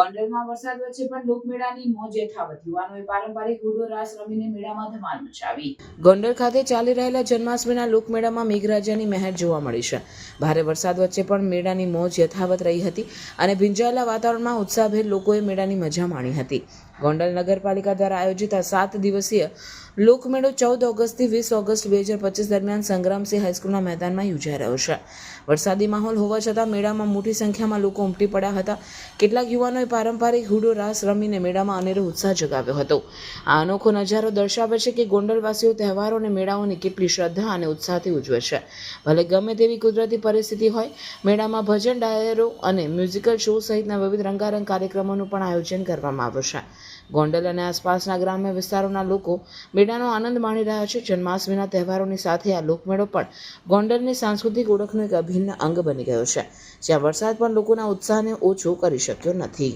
ગોંડલમાં વરસાદ વચ્ચે પણ લોકમેળાની મોજ યથાવત. યુવાનોએ પારંપરિક હુડો રાસ રમીને મેળામાં ધમાલ મચાવી. ગોંડલ ખાતે ચાલી રહેલા જન્માષ્ટમીના લોકમેળામાં મેઘરાજાની મહેર જોવા મળી છે. ભારે વરસાદ વચ્ચે પણ મેળાની મોજ યથાવત રહી હતી અને ભીંજાયેલા વાતાવરણમાં ઉત્સાહભેર લોકોએ મેળાની મજા માણી હતી. ગોંડલ નગરપાલિકા દ્વારા આયોજિત આ 7 દિવસીય લોકમેળો 14 ઓગસ્ટથી 20 ઓગસ્ટ 2025 દરમિયાન સંગ્રામસિંહ હાઈસ્કૂલના મેદાનમાં યોજાઈ રહ્યો છે. વરસાદી માહોલ હોવા છતાં મેળામાં મોટી સંખ્યામાં લોકો ઉમટી પડ્યા હતા. કેટલાક યુવાનોએ પારંપરિક હુડો રાસ રમીને મેળામાં અનેરો ઉત્સાહ જગાવ્યો હતો. આ અનોખો નજારો દર્શાવે છે કે ગોંડલવાસીઓ તહેવારો અને મેળાઓની કેટલી શ્રદ્ધા અને ઉત્સાહથી ઉજવે છે. ભલે ગમે તેવી કુદરતી પરિસ્થિતિ હોય, મેળામાં ભજન, ડાયરો અને મ્યુઝિકલ શો સહિતના વિવિધ રંગારંગ કાર્યક્રમોનું પણ આયોજન કરવામાં આવ્યું છે. ગોંડલ અને આસપાસના ગ્રામ્ય વિસ્તારોના લોકો મેળાનો આનંદ માણી રહ્યા છે. જન્માષ્ટમીના તહેવારોની સાથે આ લોકમેળો પણ ગોંડલની સાંસ્કૃતિક ઓળખનો એક અભિન્ન અંગ બની ગયો છે, જ્યાં વરસાદ પણ લોકોના ઉત્સાહને ઓછો કરી શક્યો નથી.